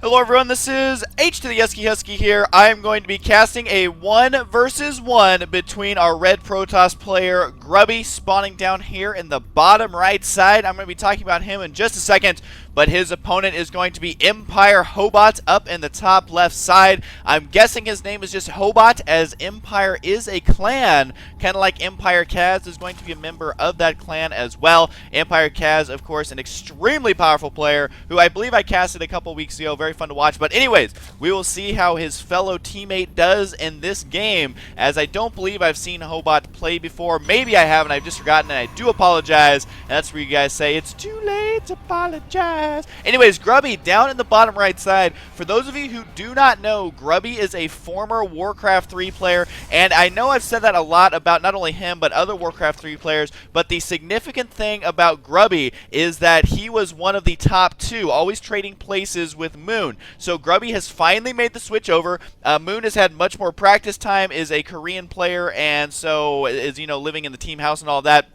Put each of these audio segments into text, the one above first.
Hello everyone, this is H to the Husky here. I am going to be casting a 1 versus 1 between our red Protoss player Grubby, spawning down here in the bottom right side. I'm going to be talking about him in just a second, but his opponent is going to be Empire Hobot up in the top left side. I'm guessing his name is just Hobot, as Empire is a clan, kind of like Empire Kaz is going to be a member of that clan as well. Empire Kaz, of course, an extremely powerful player who I believe I casted a couple weeks ago. Very fun to watch. But anyways, we will see how his fellow teammate does in this game, as I don't believe I've seen Hobot play before. Maybe I haven't. I've just forgotten, and I do apologize. And that's where you guys say it's too late to apologize. Anyways, Grubby down in the bottom right side. For those of you who do not know, Grubby is a former Warcraft 3 player, and I know I've said that a lot about not only him but other Warcraft 3 players, but the significant thing about Grubby is that he was one of the top 2, always trading places with Moon. So Grubby has finally made the switch over. Moon has had much more practice time, is a Korean player, and so is, living in the team house and all that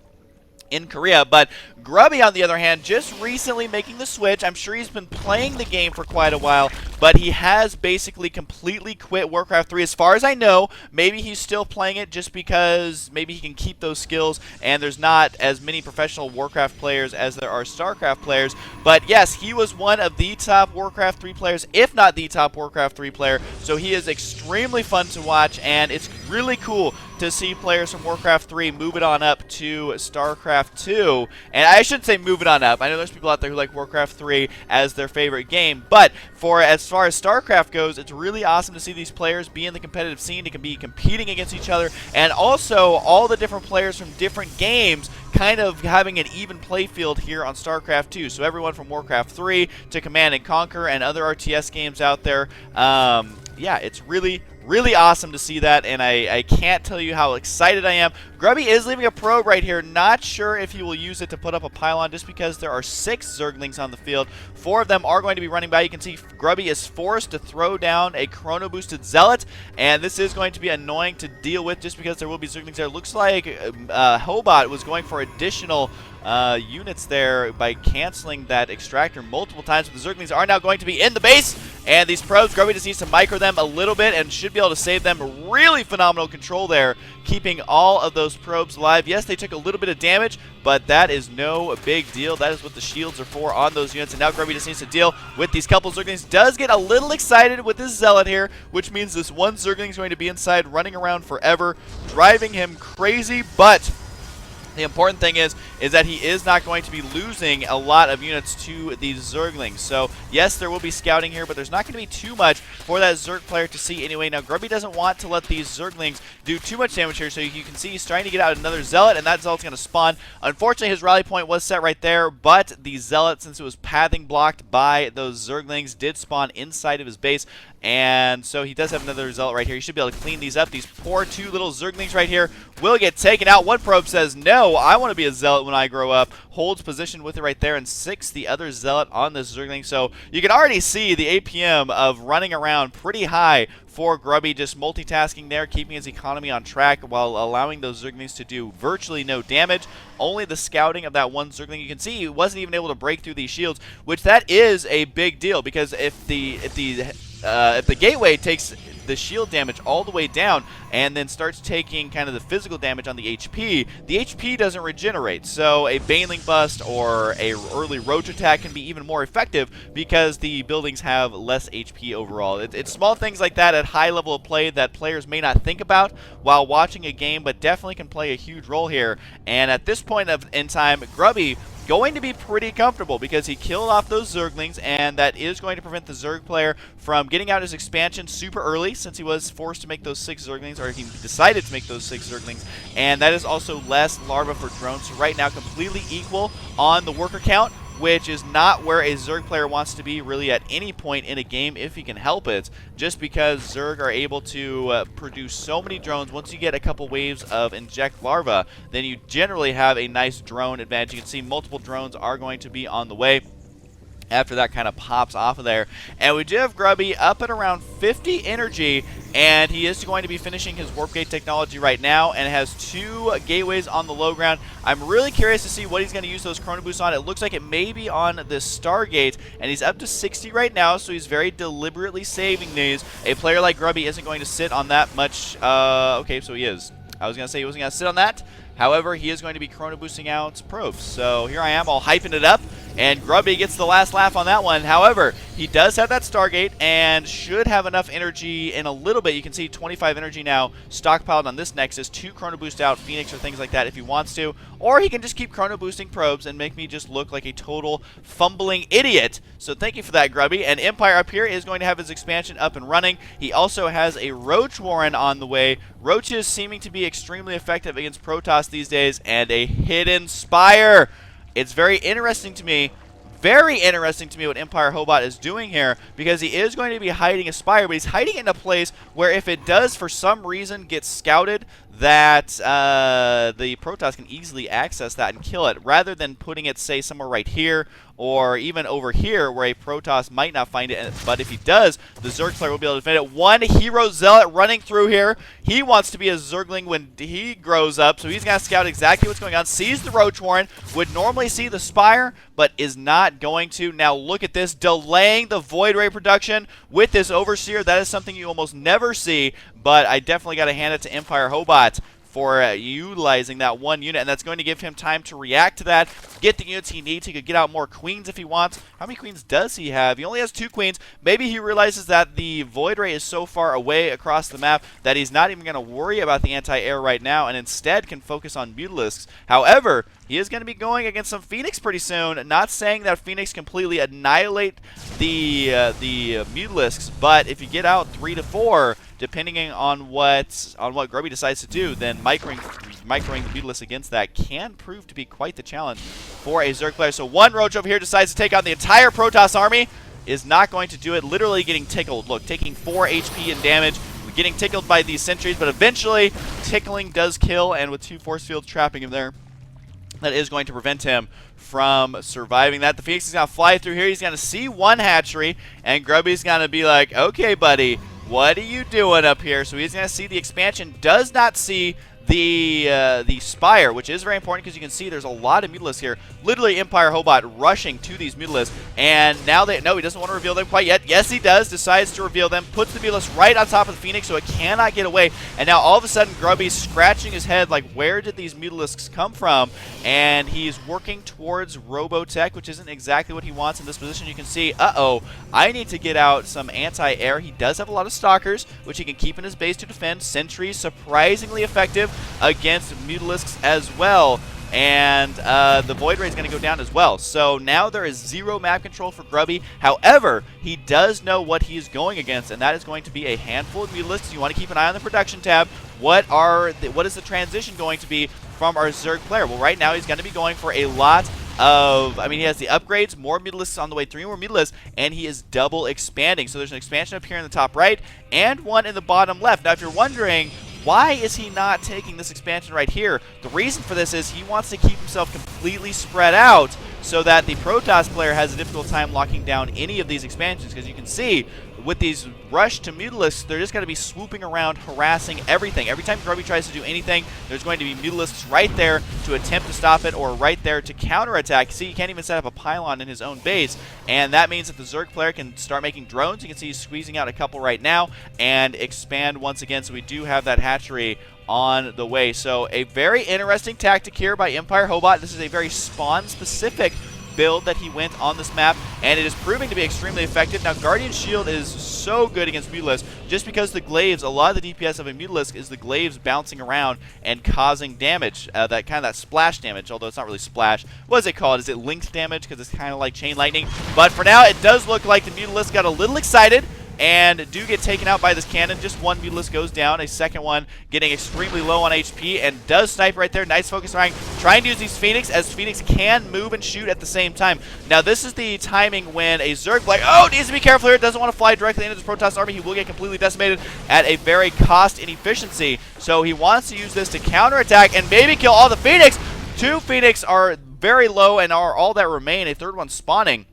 in Korea. But Grubby, on the other hand, just recently making the switch. I'm sure he's been playing the game for quite a while, but he has basically completely quit Warcraft 3 as far as I know. Maybe he's still playing it just because maybe he can keep those skills and there's not as many professional Warcraft players as there are StarCraft players. But yes, he was one of the top Warcraft 3 players, if not the top Warcraft 3 player, so he is extremely fun to watch, and it's really cool to see players from Warcraft 3 move it on up to StarCraft 2. And I shouldn't say move it on up. I know there's people out there who like Warcraft 3 as their favorite game, but as far as StarCraft goes, it's really awesome to see these players be in the competitive scene. They can be competing against each other, and also all the different players from different games kind of having an even play field here on StarCraft 2. So everyone from Warcraft 3 to Command and Conquer and other RTS games out there. Yeah, it's really awesome to see that, and I can't tell you how excited I am. Grubby is leaving a probe right here. Not sure if he will use it to put up a pylon, just because there are 6 Zerglings on the field. 4 of them are going to be running by. You can see Grubby is forced to throw down a chrono boosted zealot, and this is going to be annoying to deal with just because there will be Zerglings there. Looks like Hobot was going for additional units there by canceling that extractor multiple times, but the Zerglings are now going to be in the base, and these probes, Grubby just needs to micro them a little bit and should be able to save them. Really phenomenal control there, keeping all of those probes alive. Yes, they took a little bit of damage, but that is no big deal. That is what the shields are for on those units, and now Grubby just needs to deal with these couple Zerglings. Does get a little excited with this Zealot here, which means this one Zergling is going to be inside running around forever, driving him crazy, but the important thing is that he is not going to be losing a lot of units to these Zerglings. So, yes, there will be scouting here, but there's not going to be too much for that Zerg player to see anyway. Now, Grubby doesn't want to let these Zerglings do too much damage here, so you can see he's trying to get out another Zealot, and that Zealot's going to spawn. Unfortunately, his rally point was set right there, but the Zealot, since it was pathing blocked by those Zerglings, did spawn inside of his base. And so he does have another Zealot right here. He should be able to clean these up. These poor 2 little Zerglings right here will get taken out. One probe says, no, I want to be a Zealot when I grow up. Holds position with it right there, and 6 the other Zealot on this Zergling. So you can already see the APM of running around pretty high for Grubby, just multitasking there, keeping his economy on track while allowing those Zerglings to do virtually no damage. Only the scouting of that one Zergling. You can see he wasn't even able to break through these shields, which that is a big deal, because if the gateway takes the shield damage all the way down and then starts taking kind of the physical damage on the HP doesn't regenerate. So a Baneling Bust or a early Roach attack can be even more effective because the buildings have less HP overall. It's small things like that at high level of play that players may not think about while watching a game, but definitely can play a huge role here. And at this point in time, Grubby going to be pretty comfortable because he killed off those Zerglings, and that is going to prevent the Zerg player from getting out his expansion super early, since he was forced to make those 6 Zerglings, or he decided to make those 6 Zerglings, and that is also less larva for drones. So right now completely equal on the worker count, which is not where a Zerg player wants to be really at any point in a game if he can help it, just because Zerg are able to produce so many drones. Once you get a couple waves of inject larva, then you generally have a nice drone advantage. You can see multiple drones are going to be on the way. after that kind of pops off of there. And we do have Grubby up at around 50 energy, and he is going to be finishing his Warp Gate technology right now and has 2 gateways on the low ground. I'm really curious to see what he's going to use those Chrono Boosts on. It looks like it may be on the Stargate, and he's up to 60 right now, so he's very deliberately saving these. A player like Grubby isn't going to sit on that much. Okay, so he is. I was going to say he wasn't going to sit on that. However, he is going to be Chrono Boosting out probes. So here I am all hyping it up, and Grubby gets the last laugh on that one. However, he does have that Stargate and should have enough energy in a little bit. You can see 25 energy now stockpiled on this Nexus, 2 Chrono Boost out Phoenix or things like that if he wants to. Or he can just keep Chrono Boosting probes and make me just look like a total fumbling idiot. So thank you for that, Grubby. And Empire up here is going to have his expansion up and running. He also has a Roach Warren on the way. Roaches seeming to be extremely effective against Protoss these days, and a Hidden Spire. It's very interesting to me what Empire Hobot is doing here, because he is going to be hiding a Spire, but he's hiding it in a place where if it does for some reason get scouted, that the Protoss can easily access that and kill it, rather than putting it, say, somewhere right here or even over here where a Protoss might not find it. But if he does, the Zerg player will be able to defend it. One Hero Zealot running through here. He wants to be a Zergling when he grows up, so he's going to scout exactly what's going on. Sees the Roach Warren, would normally see the Spire, but is not going to. Now look at this, delaying the Void Ray production with this Overseer. That is something you almost never see, but I definitely got to hand it to Empire Hobot for utilizing that one unit, and that's going to give him time to react to that, get the units he needs. He could get out more queens if he wants. How many queens does he have? He only has 2 queens. Maybe he realizes that the Void Ray is so far away across the map that he's not even going to worry about the anti-air right now, and instead can focus on Mutalisks. However, he is going to be going against some Phoenix pretty soon. Not saying that Phoenix completely annihilate the Mutalisks, but if you get out 3 to 4, depending on what Grubby decides to do, then microing the Mutalisk against that can prove to be quite the challenge for a Zerg player. So one Roach over here decides to take on the entire Protoss army. Is not going to do it. Literally getting tickled. Look, taking 4 HP in damage. Getting tickled by these sentries, but eventually tickling does kill, and with 2 force fields trapping him there, that is going to prevent him from surviving that. The Phoenix is going to fly through here. He's going to see 1 hatchery, and Grubby's going to be like, okay, buddy, what are you doing up here? So he's going to see the expansion, does not see the Spire, which is very important because you can see there's a lot of Mutalisks here. Literally Empire Hobot rushing to these Mutalisks, and now he doesn't want to reveal them quite yet. Yes, he does. Decides to reveal them. Puts the Mutalisk right on top of the Phoenix so it cannot get away. And now all of a sudden Grubby's scratching his head like, where did these Mutalisks come from? And he's working towards Robotech, which isn't exactly what he wants in this position. You can see, I need to get out some anti-air. He does have a lot of Stalkers, which he can keep in his base to defend. Sentries, surprisingly effective against Mutalisks as well, and the Void Ray is going to go down as well. So now there is 0 map control for Grubby. However, he does know what he is going against, and that is going to be a handful of Mutalisks. You want to keep an eye on the production tab. What is the transition going to be from our Zerg player? Well, right now he's going to be going for a lot of, he has the upgrades, more Mutalisks on the way, 3 more Mutalisks, and he is double expanding. So there's an expansion up here in the top right, and one in the bottom left. Now, if you're wondering, why is he not taking this expansion right here? The reason for this is he wants to keep himself completely spread out so that the Protoss player has a difficult time locking down any of these expansions, because you can see with these rush to Mutalisks, they're just going to be swooping around, harassing everything. Every time Grubby tries to do anything, there's going to be Mutalisks right there to attempt to stop it, or right there to counterattack. See, he can't even set up a pylon in his own base, and that means that the Zerg player can start making drones. You can see he's squeezing out a couple right now and expand once again, so we do have that hatchery on the way. So a very interesting tactic here by Empire Hobot. This is a very spawn-specific build that he went on this map, and it is proving to be extremely effective. Now, Guardian Shield is so good against Mutalisks just because the glaives, a lot of the DPS of a Mutalisk is the glaives bouncing around and causing damage, that splash damage, although it's not really splash. What is it called? Is it linked damage? Because it's kind of like chain lightning. But for now, it does look like the Mutalisk got a little excited and do get taken out by this cannon. Just 1 Mutalisk goes down, a second one getting extremely low on HP, and does snipe right there. Nice focus firing. Trying to use these Phoenix, as Phoenix can move and shoot at the same time. Now, this is the timing when a Zerg player, needs to be careful here, doesn't want to fly directly into this Protoss army. He will get completely decimated at a very cost inefficiency. So he wants to use this to counterattack and maybe kill all the Phoenix. 2 Phoenix are very low and are all that remain. A third one spawning.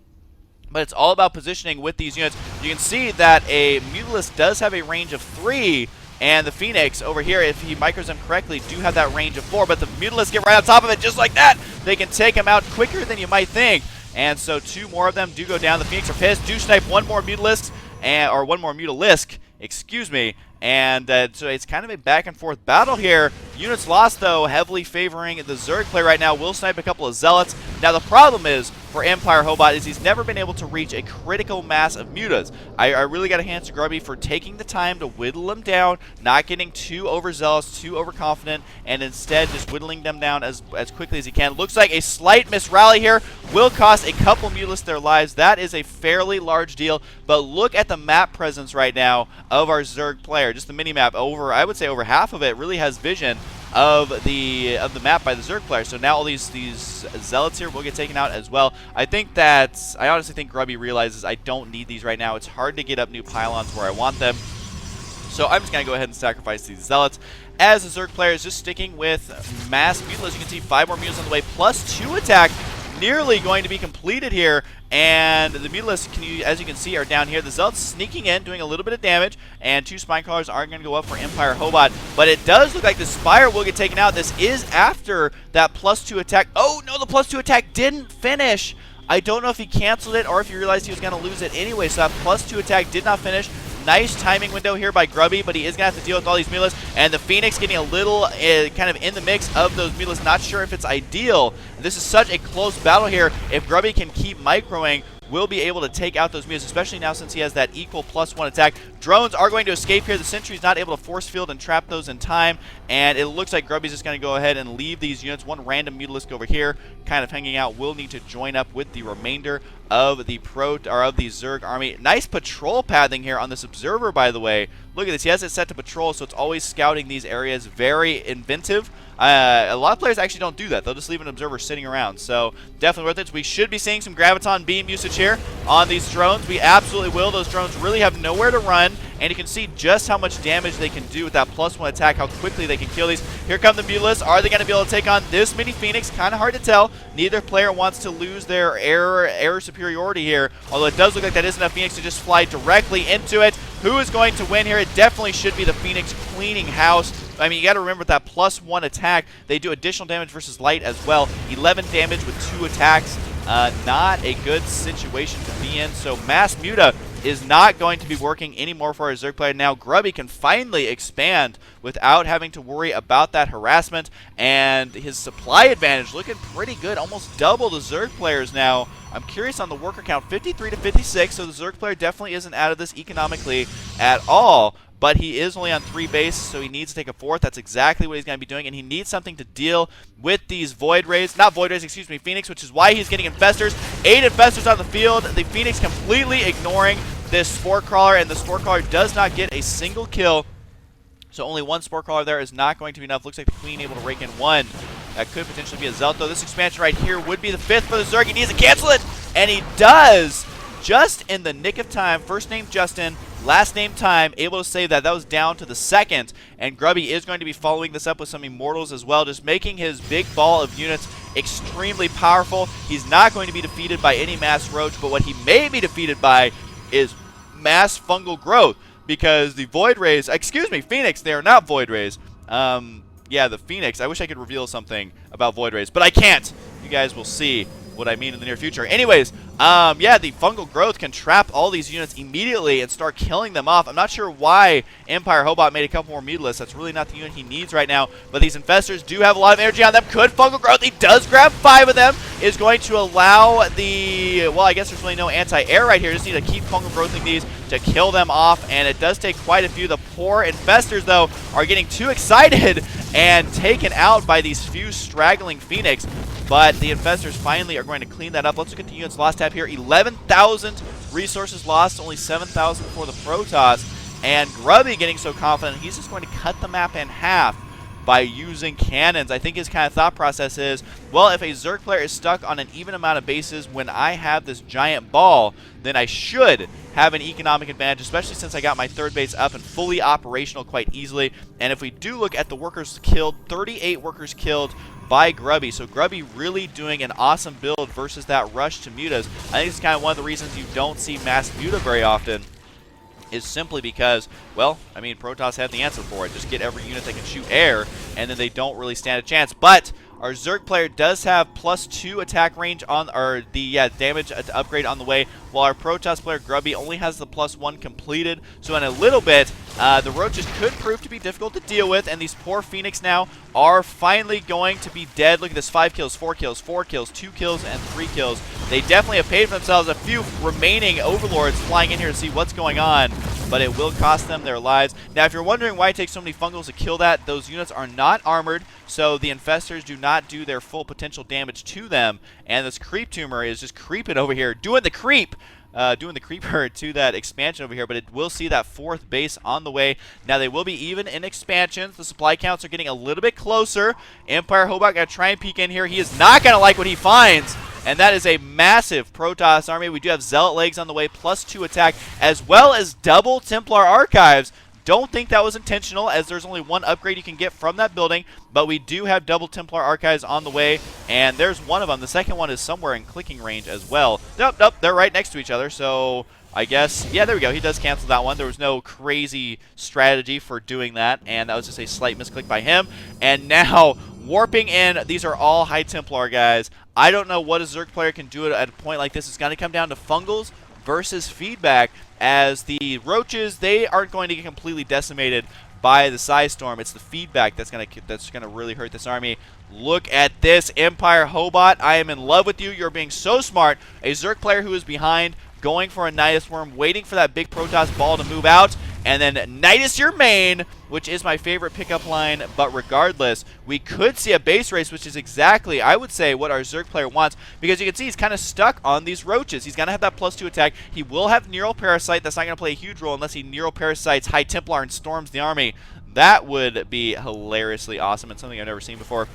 But it's all about positioning with these units. You can see that a Mutalisk does have a range of 3, and the Phoenix over here, if he micros them correctly, do have that range of 4. But the Mutalisk get right on top of it just like that. They can take him out quicker than you might think. And so 2 more of them do go down. The Phoenix are pissed. Do snipe 1 more Mutalisk, or 1 more Mutalisk, excuse me. And so it's kind of a back and forth battle here. Units lost, though, heavily favoring the Zerg player right now. Will snipe a couple of Zealots. Now, the problem is for Empire Hobot is he's never been able to reach a critical mass of mutas. I really got to hand to Grubby for taking the time to whittle them down, not getting too overzealous, too overconfident, and instead just whittling them down as quickly as he can. Looks like a slight misrally here will cost a couple Mutalisk their lives. That is a fairly large deal, but look at the map presence right now of our Zerg player. Just the mini-map, I would say over half of it really has vision of the map by the Zerg player. So now all these Zealots here will get taken out as well. I honestly think Grubby realizes I don't need these right now. It's hard to get up new pylons where I want them. So I'm just going to go ahead and sacrifice these Zealots. As the Zerg player is just sticking with mass Mutalisk. You can see 5 more Mutalisk on the way, plus 2 attack. Nearly going to be completed here, and the Mutalisk, as you can see, are down here. The Zealots sneaking in, doing a little bit of damage, and 2 Spinecrawlers aren't going to go up for Empire Hobot, but it does look like the Spire will get taken out. This is after that +2 attack. Oh, no, the +2 attack didn't finish. I don't know if he canceled it or if he realized he was going to lose it anyway, so that +2 attack did not finish. Nice timing window here by Grubby, but he is going to have to deal with all these Mutalisks, and the Phoenix getting a little kind of in the mix of those Mutalisks. Not sure if it's ideal. This is such a close battle here. If Grubby can keep microing, will be able to take out those Mutalisks, especially now since he has that equal +1 attack. Drones are going to escape here. The Sentry's not able to force field and trap those in time, and it looks like Grubby's just going to go ahead and leave these units. 1 random Mutalisk over here kind of hanging out will need to join up with the remainder of the Zerg army. Nice patrol pathing here on this Observer, by the way. Look at this. He has it set to patrol, so it's always scouting these areas. Very inventive. A lot of players actually don't do that. They'll just leave an Observer sitting around. So definitely worth it. So we should be seeing some Graviton beam usage here on these drones. We absolutely will. Those drones really have nowhere to run, and you can see just how much damage they can do with that +1 attack, how quickly they can kill these. Here come the Mutalisks. Are they going to be able to take on this mini Phoenix? Kind of hard to tell. Neither player wants to lose their air superiority here, although it does look like that is enough Phoenix to just fly directly into it. Who is going to win here? It definitely should be the Phoenix cleaning house. I mean, you got to remember that +1 attack. They do additional damage versus light as well. 11 damage with 2 attacks. Not a good situation to be in. So Mass Muta is not going to be working anymore for our Zerg player. Now Grubby can finally expand without having to worry about that harassment, and his supply advantage looking pretty good. Almost double the Zerg players now. I'm curious on the worker count, 53 to 56, so the Zerg player definitely isn't out of this economically at all. But he is only on 3 bases, so he needs to take a 4th. That's exactly what he's going to be doing, and he needs something to deal with these Void Rays. Not Void Rays, excuse me, Phoenix, which is why he's getting Infestors. 8 Infestors on the field. The Phoenix completely ignoring this Spore Crawler, and the Spore Crawler does not get a single kill. So only 1 Spore Crawler there is not going to be enough. Looks like the Queen able to rake in 1. That could potentially be a Zealot, though. This expansion right here would be the 5th for the Zerg. He needs to cancel it, and he does. Just in the nick of time. First name Justin, last name Time, able to save that. That was down to the 2nd, and Grubby is going to be following this up with some Immortals as well, just making his big ball of units extremely powerful. He's not going to be defeated by any Mass Roach, but what he may be defeated by is Mass Fungal Growth, because the Void Rays, excuse me, Phoenix, they are not Void Rays. Yeah, the Phoenix, I wish I could reveal something about Void Rays, but I can't. You guys will see what I mean in the near future. Anyways, yeah, the Fungal Growth can trap all these units immediately and start killing them off. I'm not sure why Empire Hobot made a couple more Mutalisks. That's really not the unit he needs right now, but these Infestors do have a lot of energy on them. Could Fungal Growth? He does grab 5 of them. Is going to allow the, well, I guess there's really no anti-air right here. Just need to keep Fungal Growthing these to kill them off, and it does take quite a few. The poor Infestors, though, are getting too excited and taken out by these few straggling Phoenix. But the Infestors finally are going to clean that up. Let's look at the units lost tab here. 11,000 resources lost, only 7,000 for the Protoss. And Grubby getting so confident, he's just going to cut the map in half by using cannons. I think his kind of thought process is, well, if a Zerg player is stuck on an even amount of bases when I have this giant ball, then I should have an economic advantage, especially since I got my 3rd base up and fully operational quite easily. And if we do look at the workers killed, 38 workers killed by Grubby. So Grubby really doing an awesome build versus that rush to Mutas. I think it's kind of one of the reasons you don't see mass Muta very often, is simply because, well, I mean, Protoss had the answer for it. Just get every unit that can shoot air, and then they don't really stand a chance. But our Zerg player does have +2 attack range on, or the damage upgrade on the way, while our Protoss player Grubby only has the +1 completed. So in a little bit, the Roaches could prove to be difficult to deal with, and these poor Phoenix now are finally going to be dead. Look at this, 5 kills, 4 kills, 4 kills, 2 kills, and 3 kills. They definitely have paid for themselves. A few remaining Overlords flying in here to see what's going on, but it will cost them their lives. Now, if you're wondering why it takes so many Fungals to kill that, those units are not armored, so the Infestors do not do their full potential damage to them, and this Creep Tumor is just creeping over here, doing the creep. Doing the creeper to that expansion over here, but it will see that 4th base on the way. Now, they will be even in expansions. The supply counts are getting a little bit closer. Empire Hobot going to try and peek in here. He is not going to like what he finds, and that is a massive Protoss army. We do have Zealot Legs on the way, +2 attack, as well as double Templar Archives. Don't think that was intentional, as there's only one upgrade you can get from that building, but we do have double Templar Archives on the way, and there's one of them. The second one is somewhere in clicking range as well. Nope, they're right next to each other, so I guess, yeah, there we go. He does cancel that one. There was no crazy strategy for doing that, and that was just a slight misclick by him. And now, warping in, these are all High Templar guys. I don't know what a Zerg player can do at a point like this. It's going to come down to Fungals versus feedback, as the Roaches, they aren't going to get completely decimated by the Psy Storm. It's the feedback that's gonna really hurt this army. Look at this, Empire Hobot. I am in love with you. You're being so smart. A Zerg player who is behind, going for a Nydus Worm, waiting for that big Protoss ball to move out, and then Nydus your main, which is my favorite pickup line. But regardless, we could see a base race, which is exactly, I would say, what our Zerg player wants, because you can see he's kind of stuck on these Roaches. He's going to have that +2 attack. He will have Neural Parasite. That's not going to play a huge role unless he Neural Parasites High Templar and storms the army. That would be hilariously awesome and something I've never seen before.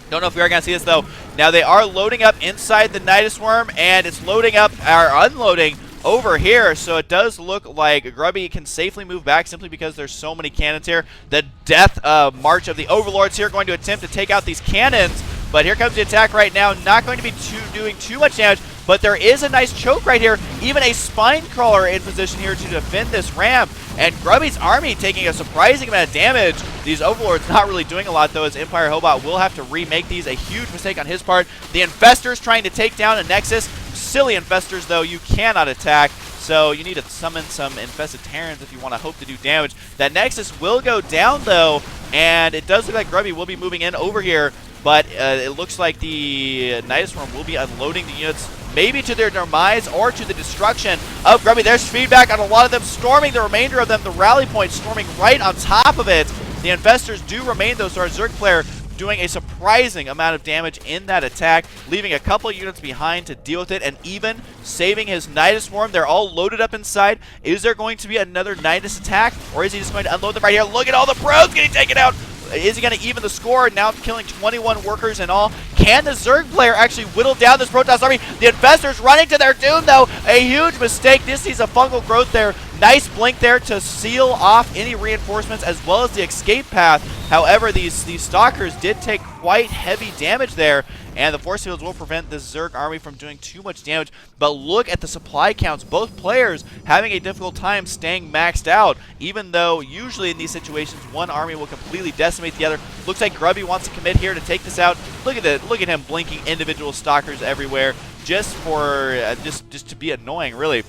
Don't know if we are going to see this, though. Now, they are loading up inside the Nydus Worm, and it's loading up, or unloading, over here. So it does look like Grubby can safely move back simply because there's so many cannons here. The death march of the Overlords here going to attempt to take out these cannons. But here comes the attack right now. Not going to be doing too much damage, but there is a nice choke right here. Even a Spine Crawler in position here to defend this ramp. And Grubby's army taking a surprising amount of damage. These Overlords not really doing a lot, though, as Empire Hobot will have to remake these. A huge mistake on his part. The Infestors trying to take down a Nexus. Silly Infestors, though, you cannot attack. So you need to summon some Infested Terrans if you want to hope to do damage. That Nexus will go down, though, and it does look like Grubby will be moving in over here. But it looks like the Nydus Worm will be unloading the units, maybe to their demise or to the destruction of Grubby. There's feedback on a lot of them, storming the remainder of them. The rally point storming right on top of it. The Infestors do remain, though, so our Zerg player doing a surprising amount of damage in that attack, leaving a couple units behind to deal with it, and even saving his Nydus Worm. They're all loaded up inside. Is there going to be another Nydus attack, or is he just going to unload them right here? Look at all the probes getting taken out. Is he going to even the score? Now killing 21 workers in all. Can the Zerg player actually whittle down this Protoss army? The Infestors running to their doom, though. A huge mistake. This sees a fungal growth there. Nice blink there to seal off any reinforcements as well as the escape path. However, these Stalkers did take quite heavy damage there, and the force fields will prevent this Zerg army from doing too much damage. But look at the supply counts. Both players having a difficult time staying maxed out, even though usually in these situations one army will completely decimate the other. Looks like Grubby wants to commit here to take this out. Look at it. Look at him blinking individual Stalkers everywhere just for just to be annoying, really.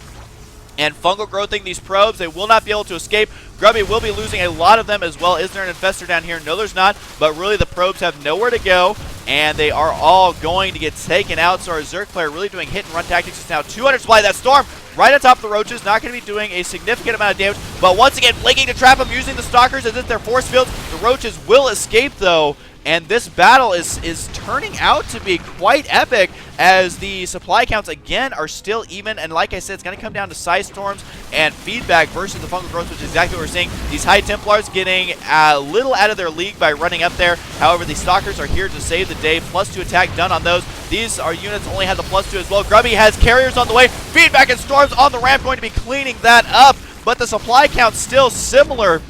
And fungal growthing these probes, they will not be able to escape. Grubby will be losing a lot of them as well. Is there an Infestor down here? No, there's not. But really, the probes have nowhere to go, and they are all going to get taken out. So our Zerg player really doing hit-and-run tactics. It's now 200 supply. That Storm right on top of the Roaches. Not going to be doing a significant amount of damage. But once again, blinking to trap them, using the Stalkers as if they're force fields. The Roaches will escape, though. And this battle is turning out to be quite epic, as the supply counts again are still even. And like I said, it's going to come down to size storms and feedback versus the fungal growth, which is exactly what we're seeing. These High Templars getting a little out of their league by running up there. However, the Stalkers are here to save the day. +2 attack done on those. These are units only had the +2 as well. Grubby has carriers on the way. Feedback and storms on the ramp, going to be cleaning that up. But the supply count's still similar.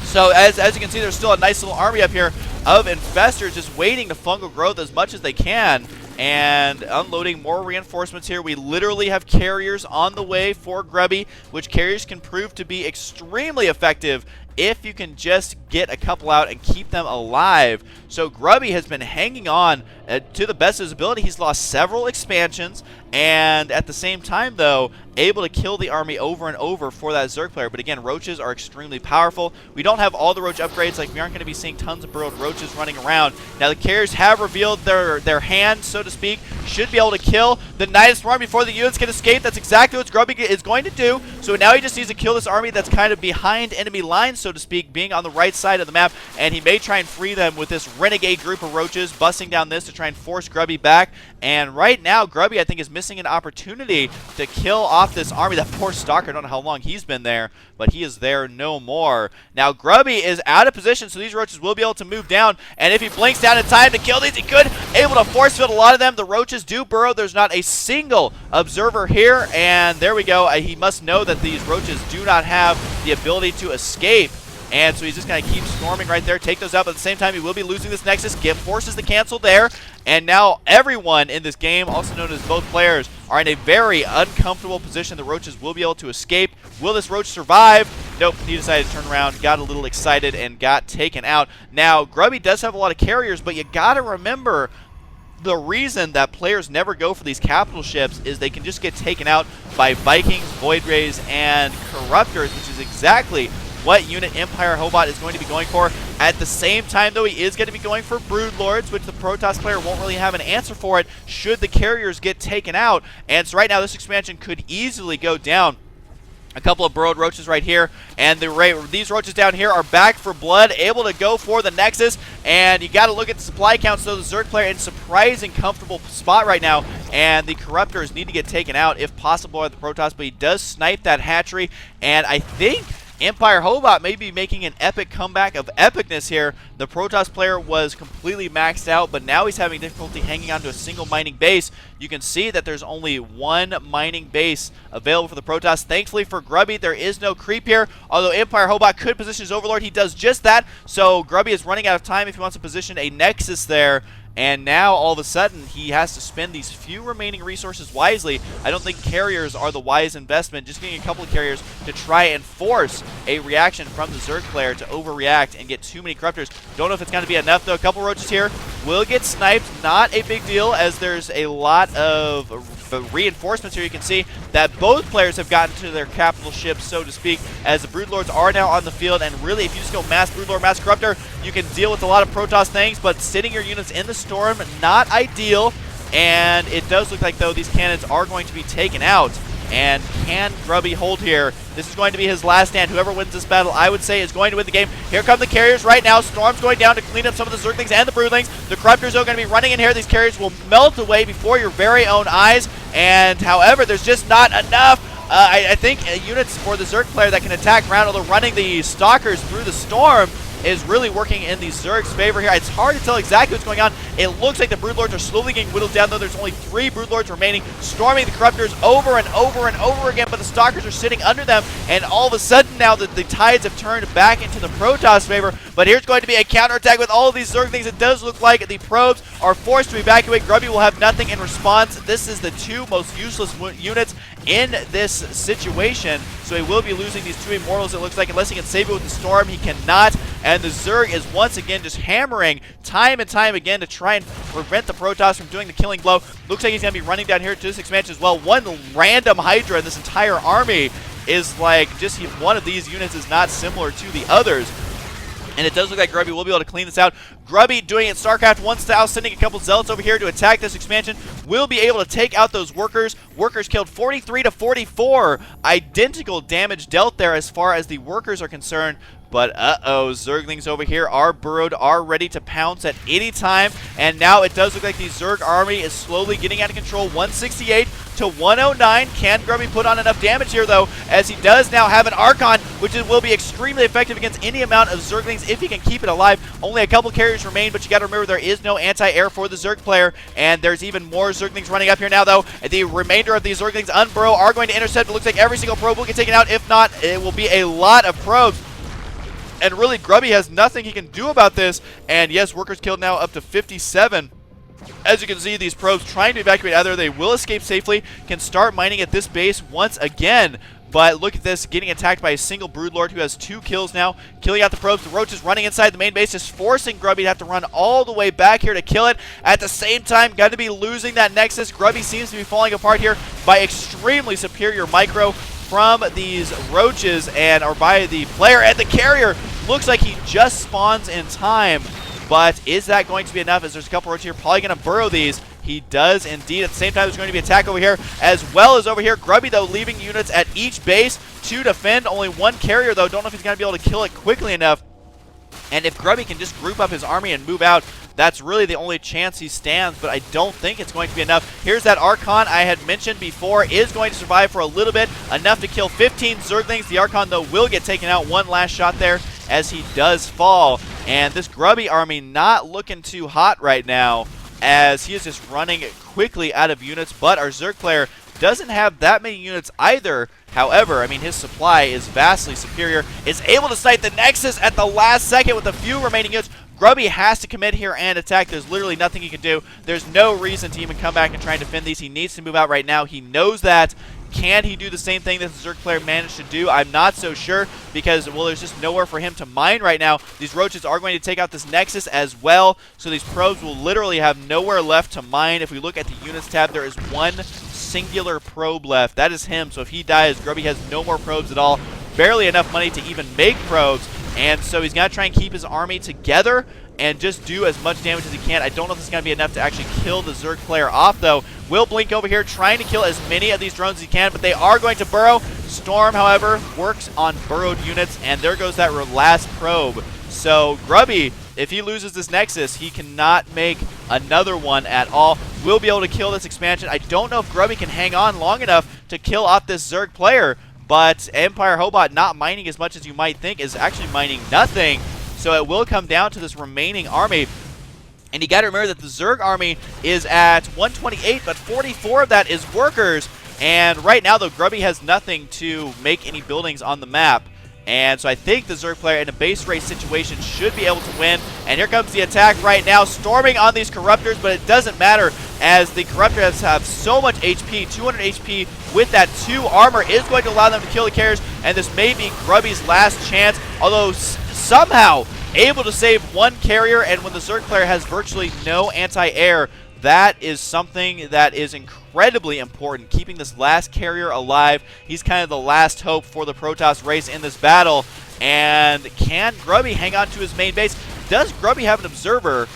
So as you can see, there's still a nice little army up here. of infestors just waiting to fungal growth as much as they can. And unloading more reinforcements here. We literally have carriers on the way for Grubby, which carriers can prove to be extremely effective if you can just get a couple out and keep them alive. So Grubby has been hanging on to the best of his ability. He's lost several expansions, and at the same time, though, able to kill the army over and over for that Zerg player. But again, roaches are extremely powerful. We don't have all the roach upgrades, like we aren't going to be seeing tons of burrowed roaches running around. Now the carriers have revealed their hand, so to speak, should be able to kill the Nydus swarm before the units can escape. That's exactly what Grubby is going to do. So now he just needs to kill this army that's kind of behind enemy lines, so to speak, being on the right side of the map, and he may try and free them with this renegade group of roaches busting down this to try and force Grubby back. And right now, Grubby, I think, is missing an opportunity to kill off this army. That poor Stalker, I don't know how long he's been there, but he is there no more. Now, Grubby is out of position, so these roaches will be able to move down, and if he blinks down in time to kill these, he could. Able to force field a lot of them. The roaches do burrow. There's not a single observer here, and there we go. He must know that these roaches do not have the ability to escape. And so he's just going to keep storming right there, take those out, but at the same time he will be losing this Nexus, forces the cancel there, and now everyone in this game, also known as both players, are in a very uncomfortable position. The roaches will be able to escape. Will this roach survive? Nope, he decided to turn around, got a little excited, and got taken out. Now, Grubby does have a lot of carriers, but you got to remember the reason that players never go for these capital ships is they can just get taken out by Vikings, Void Rays, and Corruptors, which is exactly what unit Empire Hobot is going to be going for. At the same time, though, he is going to be going for Broodlords, which the Protoss player won't really have an answer for it should the carriers get taken out. And so right now, this expansion could easily go down. A couple of burrowed roaches right here, and these roaches down here are back for blood, able to go for the Nexus, and you got to look at the supply counts, though. The Zerg player in surprising comfortable spot right now, and the Corruptors need to get taken out if possible by the Protoss, but he does snipe that hatchery, and I think Empire Hobot may be making an epic comeback of epicness here. The Protoss player was completely maxed out, but now he's having difficulty hanging on to a single mining base. You can see that there's only one mining base available for the Protoss. Thankfully for Grubby, there is no creep here. Although Empire Hobot could position his Overlord, he does just that. So Grubby is running out of time if he wants to position a Nexus there. And now, all of a sudden, he has to spend these few remaining resources wisely. I don't think carriers are the wise investment. Just getting a couple of carriers to try and force a reaction from the Zerg player to overreact and get too many Corruptors. Don't know if it's going to be enough, though. A couple roaches here will get sniped. Not a big deal, as there's a lot of reinforcements here. You can see that both players have gotten to their capital ships, so to speak, as the Broodlords are now on the field. And really, if you just go mass Broodlord, mass Corruptor, you can deal with a lot of Protoss things, but sitting your units in the storm, not ideal. And it does look like, though, these cannons are going to be taken out. And can Grubby hold here? This is going to be his last stand. Whoever wins this battle, I would say, is going to win the game. Here come the carriers right now. Storm's going down to clean up some of the Zerglings and the Broodlings. The Corruptors are going to be running in here. These carriers will melt away before your very own eyes. And, however, there's just not enough. I think units for the Zerg player that can attack ground, although running the Stalkers through the storm is really working in the Zerg's favor here. It's hard to tell exactly what's going on. It looks like the Broodlords are slowly getting whittled down, though. There's only 3 Broodlords remaining, storming the Corruptors over and over and over again, but the Stalkers are sitting under them, and all of a sudden now the tides have turned back into the Protoss favor. But here's going to be a counterattack with all of these Zerg things. It does look like the probes are forced to evacuate. Grubby will have nothing in response. This is the 2 most useless units in this situation, so he will be losing these 2 Immortals, it looks like, unless he can save it with the Storm. He cannot, and the Zerg is once again just hammering time and time again to try and prevent the Protoss from doing the killing blow. Looks like he's going to be running down here to this expansion as well. One random Hydra in this entire army is like, just one of these units is not similar to the others. And it does look like Grubby will be able to clean this out. Grubby doing it StarCraft 1 style, sending a couple Zealots over here to attack this expansion. Will be able to take out those workers. Workers killed 43 to 44. Identical damage dealt there as far as the workers are concerned. But uh-oh, Zerglings over here are burrowed, are ready to pounce at any time. And now it does look like the Zerg army is slowly getting out of control. 168 to 109. Can Grubby put on enough damage here, though, as he does now have an Archon, which will be extremely effective against any amount of Zerglings if he can keep it alive. Only a couple carriers remain, but you got to remember there is no anti-air for the Zerg player, and there's even more Zerglings running up here now, though. The remainder of these Zerglings unburrow are going to intercept. It looks like every single probe will get taken out. If not, it will be a lot of probes. And really, Grubby has nothing he can do about this. And yes, workers killed now up to 57. As you can see, these probes trying to evacuate out of there. They will escape safely, can start mining at this base once again. But look at this, getting attacked by a single Broodlord who has 2 kills now, killing out the probes. The Roach is running inside the main base, just forcing Grubby to have to run all the way back here to kill it. At the same time, got to be losing that Nexus. Grubby seems to be falling apart here by extremely superior micro from these Roaches or by the player. And the carrier looks like he just spawns in time. But is that going to be enough? As there's a couple Roaches here, probably going to burrow these. He does indeed. At the same time, there's going to be attack over here as well as over here. Grubby, though, leaving units at each base to defend. Only 1 carrier, though. Don't know if he's going to be able to kill it quickly enough. And if Grubby can just group up his army and move out, that's really the only chance he stands, but I don't think it's going to be enough. Here's that Archon I had mentioned before, is going to survive for a little bit, enough to kill 15 Zerglings. The Archon, though, will get taken out. One last shot there as he does fall. And this Grubby army not looking too hot right now, as he is just running quickly out of units, but our Zerg player doesn't have that many units either. However, I mean, his supply is vastly superior. Is able to site the Nexus at the last second with a few remaining units. Grubby has to commit here and attack. There's literally nothing he can do. There's no reason to even come back and try and defend these. He needs to move out right now. He knows that. Can he do the same thing that the Zerg player managed to do? I'm not so sure because, well, there's just nowhere for him to mine right now. These Roaches are going to take out this Nexus as well, so these probes will literally have nowhere left to mine. If we look at the units tab, there is 1 singular probe left. That is him, so if he dies, Grubby has no more probes at all. Barely enough money to even make probes, and so he's got to try and keep his army together and just do as much damage as he can. I don't know if this is going to be enough to actually kill the Zerg player off, though. Will blink over here, trying to kill as many of these drones as he can, but they are going to burrow. Storm, however, works on burrowed units, and there goes that last probe. So Grubby, if he loses this Nexus, he cannot make another one at all. Will be able to kill this expansion. I don't know if Grubby can hang on long enough to kill off this Zerg player, but Empire Hobot, not mining as much as you might think, is actually mining nothing. So it will come down to this remaining army. And you got to remember that the Zerg army is at 128, but 44 of that is workers. And right now, though, Grubby has nothing to make any buildings on the map. And so I think the Zerg player in a base race situation should be able to win. And here comes the attack right now, storming on these Corruptors, but it doesn't matter as the Corruptors have so much HP, 200 HP with that 2 armor is going to allow them to kill the carriers. And this may be Grubby's last chance, although somehow able to save 1 carrier. And when the Zerg player has virtually no anti-air, that is something that is incredibly important, keeping this last carrier alive. He's kind of the last hope for the Protoss race in this battle. And can Grubby hang on to his main base? Does Grubby have an observer?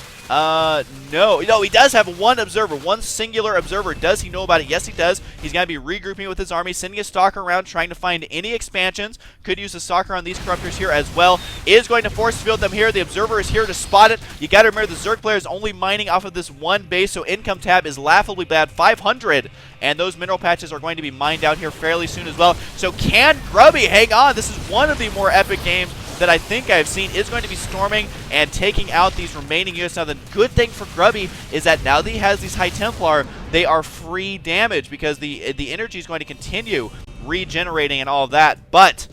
No, he does have 1 observer, 1 singular observer. Does he know about it? Yes, he does. He's going to be regrouping with his army, sending a Stalker around, trying to find any expansions. Could use a Stalker on these Corruptors here as well. Is going to force field them here. The observer is here to spot it. You got to remember the Zerg player is only mining off of this 1 base, so income tab is laughably bad, 500. And those mineral patches are going to be mined out here fairly soon as well. So can Grubby hang on? This is one of the more epic games that I think I've seen. Is going to be storming and taking out these remaining units. Now, the good thing for Grubby is that now that he has these High Templar, they are free damage because the energy is going to continue regenerating and all of that. But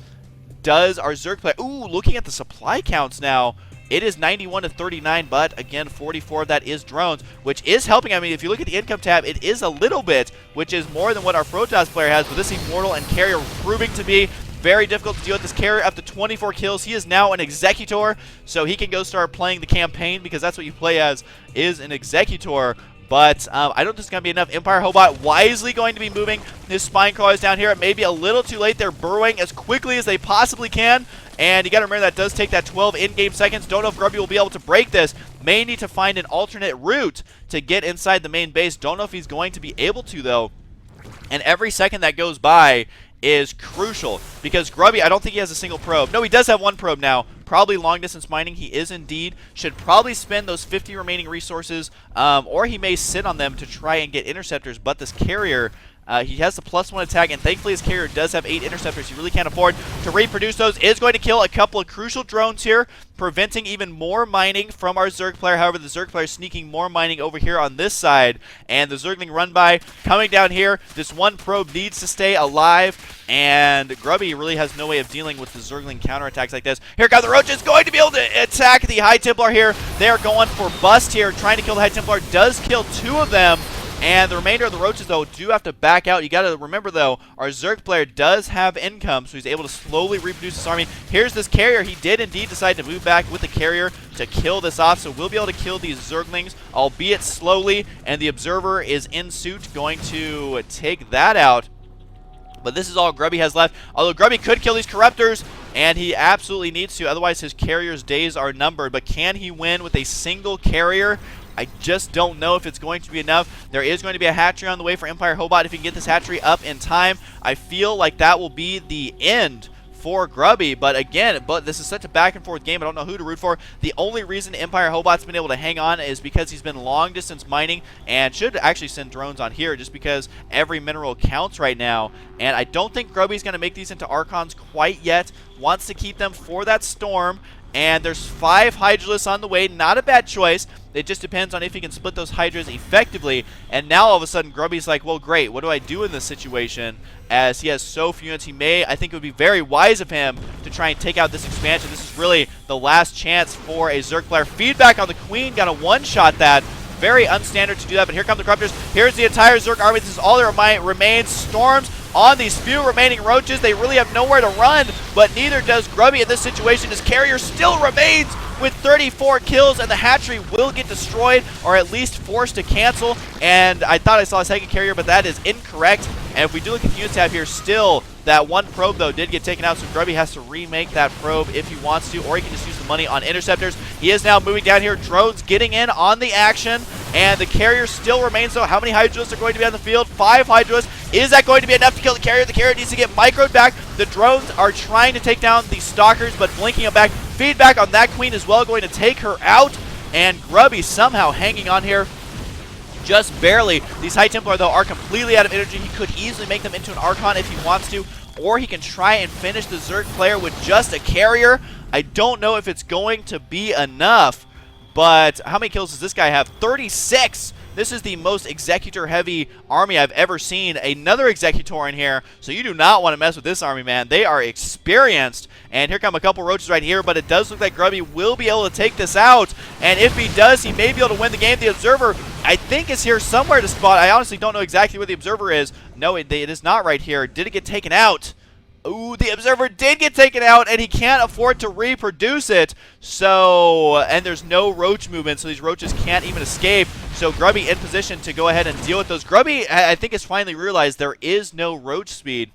does our Zerg player... Ooh, looking at the supply counts now, it is 91 to 39, but again, 44 of that is drones, which is helping. I mean, if you look at the income tab, it is a little bit, which is more than what our Protoss player has, but this Immortal and Carrier proving to be very difficult to deal with. This Carrier up to 24 kills. He is now an Executor, so he can go start playing the campaign because that's what you play as, is an Executor. But I don't think it's going to be enough. Empire Hobot wisely going to be moving his Spine Crawlers down here. It may be a little too late. They're burrowing as quickly as they possibly can. And you got to remember that does take that 12 in-game seconds. Don't know if Grubby will be able to break this. May need to find an alternate route to get inside the main base. Don't know if he's going to be able to, though. And every second that goes by is crucial because Grubby, I don't think he has a single probe. No, he does have 1 probe now. Probably long distance mining. He is indeed. Should probably spend those 50 remaining resources, or he may sit on them to try and get interceptors. But this carrier, He has the +1 attack, and thankfully his carrier does have 8 interceptors. He really can't afford to reproduce those. Is going to kill a couple of crucial drones here, preventing even more mining from our Zerg player. However, the Zerg player is sneaking more mining over here on this side, and the Zergling run by coming down here. This one probe needs to stay alive, and Grubby really has no way of dealing with the Zergling counterattacks like this. Here come the Roaches, going to be able to attack the High Templar here. They are going for bust here, trying to kill the High Templar. Does kill 2 of them. And the remainder of the Roaches, though, do have to back out. You got to remember, though, our Zerg player does have income, so he's able to slowly reproduce his army. Here's this carrier. He did indeed decide to move back with the carrier to kill this off, so we'll be able to kill these Zerglings, albeit slowly, and the Observer is in suit, going to take that out. But this is all Grubby has left, although Grubby could kill these Corruptors, and he absolutely needs to, otherwise his carrier's days are numbered. But can he win with a single carrier? I just don't know if it's going to be enough. There is going to be a hatchery on the way for Empire Hobot. If he can get this hatchery up in time, I feel like that will be the end for Grubby. But again, this is such a back and forth game. I don't know who to root for. The only reason Empire Hobot's been able to hang on is because he's been long distance mining and should actually send drones on here just because every mineral counts right now. And I don't think Grubby's going to make these into Archons quite yet. Wants to keep them for that storm. And there's 5 Hydralisks on the way. Not a bad choice. It just depends on if he can split those Hydras effectively. And now all of a sudden Grubby's like, well, great, what do I do in this situation? As he has so few units, I think it would be very wise of him to try and take out this expansion. This is really the last chance for a Zerg player. Feedback on the Queen, got a one-shot that. Very unstandard to do that, but here come the Corruptors. Here's the entire Zerg army. This is all that remains. Storms on these few remaining Roaches. They really have nowhere to run, but neither does Grubby in this situation. His carrier still remains with 34 kills, and the hatchery will get destroyed, or at least forced to cancel. And I thought I saw a second carrier, but that is incorrect. And if we do look at the unit tab here, still that one probe, though, did get taken out, so Grubby has to remake that probe if he wants to, or he can just use the money on interceptors. He is now moving down here. Drones getting in on the action, and the carrier still remains, though. How many Hydralisks are going to be on the field? 5 Hydralisks. Is that going to be enough to kill the carrier? The carrier needs to get microed back. The drones are trying to take down the Stalkers, but blinking them back. Feedback on that Queen as well, going to take her out, and Grubby somehow hanging on here. Just barely. These High Templar, though, are completely out of energy. He could easily make them into an Archon if he wants to, or he can try and finish the Zerg player with just a carrier. I don't know if it's going to be enough, but how many kills does this guy have? 36! This is the most Executor-heavy army I've ever seen. Another Executor in here, so you do not want to mess with this army, man. They are experienced, and here come a couple Roaches right here, but it does look like Grubby will be able to take this out, and if he does, he may be able to win the game. The Observer, I think, is here somewhere to spot. I honestly don't know exactly where the Observer is. No, it is not right here. Did it get taken out? Ooh, the Observer did get taken out, and he can't afford to reproduce it. So, and there's no Roach movement, so these Roaches can't even escape. So Grubby in position to go ahead and deal with those. Grubby, I think, has finally realized there is no Roach speed.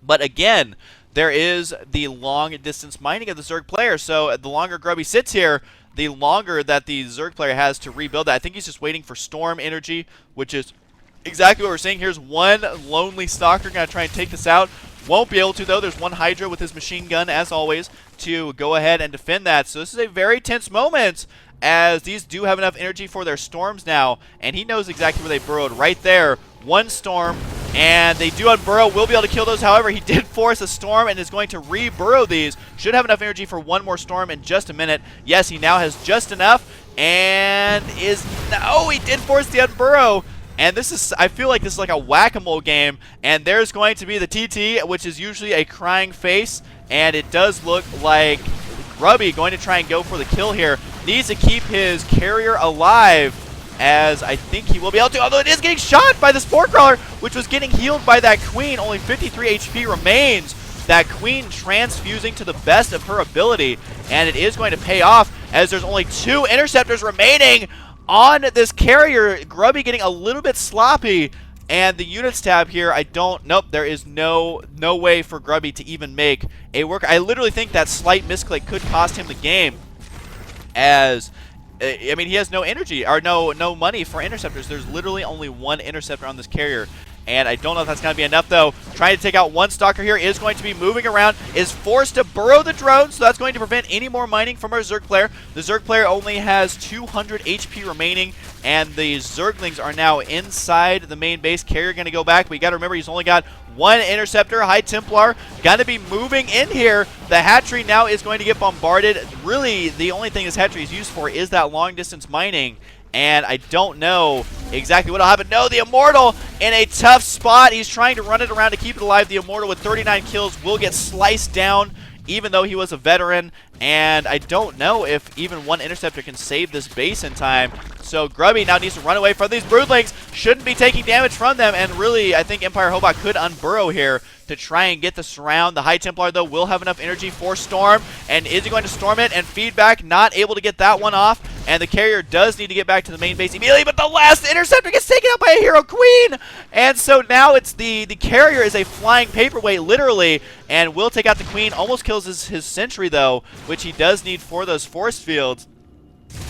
But again, there is the long-distance mining of the Zerg player. So the longer Grubby sits here, the longer that the Zerg player has to rebuild that. I think he's just waiting for Storm energy, which is exactly what we're seeing. Here's one lonely Stalker going to try and take this out. Won't be able to, though. There's one Hydra with his machine gun, as always, to go ahead and defend that. So this is a very tense moment, as these do have enough energy for their storms now, and he knows exactly where they burrowed right there. One storm, and they do unburrow. Will be able to kill those. However, he did force a storm and is going to re-burrow these. Should have enough energy for one more storm in just a minute. Yes, he now has just enough, and he did force the unburrow. And this is, I feel like this is like a whack-a-mole game, and there's going to be the TT, which is usually a crying face, and it does look like Grubby going to try and go for the kill here. Needs to keep his carrier alive, as I think he will be able to, although it is getting shot by the Spore Crawler, which was getting healed by that Queen. Only 53 HP remains. That Queen transfusing to the best of her ability, and it is going to pay off, as there's only 2 interceptors remaining on this carrier. Grubby getting a little bit sloppy, and the units tab here, nope, there is no way for Grubby to even make a work. I literally think that slight misclick could cost him the game, as I mean, he has no energy, or no money for interceptors. There's literally only one interceptor on this carrier, And I don't know if that's going to be enough, though. Trying to take out one Stalker here is going to be moving around, is forced to burrow the drone, so that's going to prevent any more mining from our Zerg player. The Zerg player only has 200 HP remaining, and the Zerglings are now inside the main base. Carrier going to go back, but you got to remember he's only got one Interceptor. High Templar going to be moving in here. The hatchery now is going to get bombarded. Really, the only thing this hatchery is used for is that long-distance mining, and I don't know exactly what will happen. No, the Immortal in a tough spot. He's trying to run it around to keep it alive. The Immortal with 39 kills will get sliced down, even though he was a veteran, and I don't know if even one Interceptor can save this base in time. So Grubby now needs to run away from these Broodlings. Shouldn't be taking damage from them, and really, I think Empire Hobot could unburrow here to try and get the surround. The High Templar, though, will have enough energy for Storm, and is he going to storm it and feedback? Not able to get that one off, and the Carrier does need to get back to the main base immediately, but the last Interceptor gets taken out by a Hero Queen, and so now it's the Carrier is a flying paperweight, literally, and will take out the Queen. Almost kills his Sentry, though, which he does need for those force fields.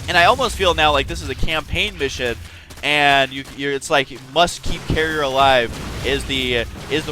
And I almost feel now like this is a campaign mission, and it's like you must keep Carrier alive is the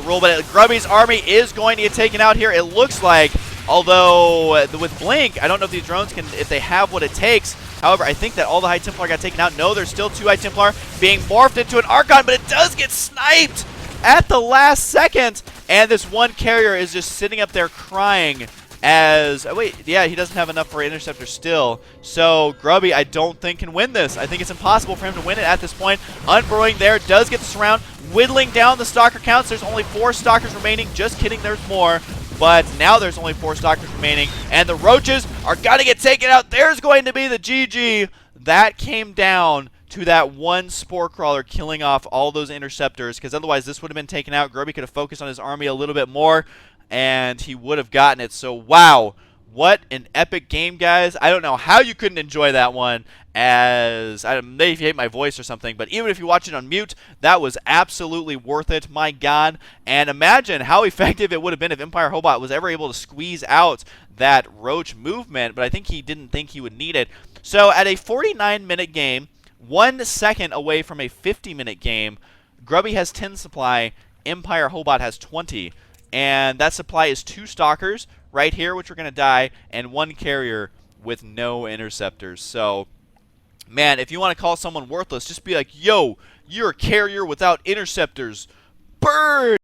rule. But Grubby's army is going to get taken out here, it looks like. Although with Blink, I don't know if these drones can, if they have what it takes. However, I think that all the High Templar got taken out. No, there's still 2 High Templar being morphed into an Archon, but it does get sniped at the last second. And this one Carrier is just sitting up there crying. Wait, yeah, he doesn't have enough for an Interceptor still. So Grubby, I don't think, can win this. I think it's impossible for him to win it at this point. Unburrowing there, does get the surround, whittling down the Stalker counts. There's only 4 Stalkers remaining. Just kidding, there's more. But now there's only 4 Stalkers remaining, and the Roaches are going to get taken out. There's going to be the GG. That came down to that one Spore Crawler killing off all those Interceptors, because otherwise this would have been taken out. Grubby could have focused on his army a little bit more, and he would have gotten it. So wow, what an epic game, guys. I don't know how you couldn't enjoy that one, as maybe if you hate my voice or something, but even if you watch it on mute, that was absolutely worth it. My god. And imagine how effective it would have been if Empire Hobot was ever able to squeeze out that Roach movement, but I think he didn't think he would need it. So at a 49-minute game, 1 second away from a 50-minute game, Grubby has 10 supply, Empire Hobot has 20. And that supply is 2 Stalkers right here, which are going to die, and 1 Carrier with no Interceptors. So, man, if you want to call someone worthless, just be like, yo, you're a Carrier without Interceptors. Bird!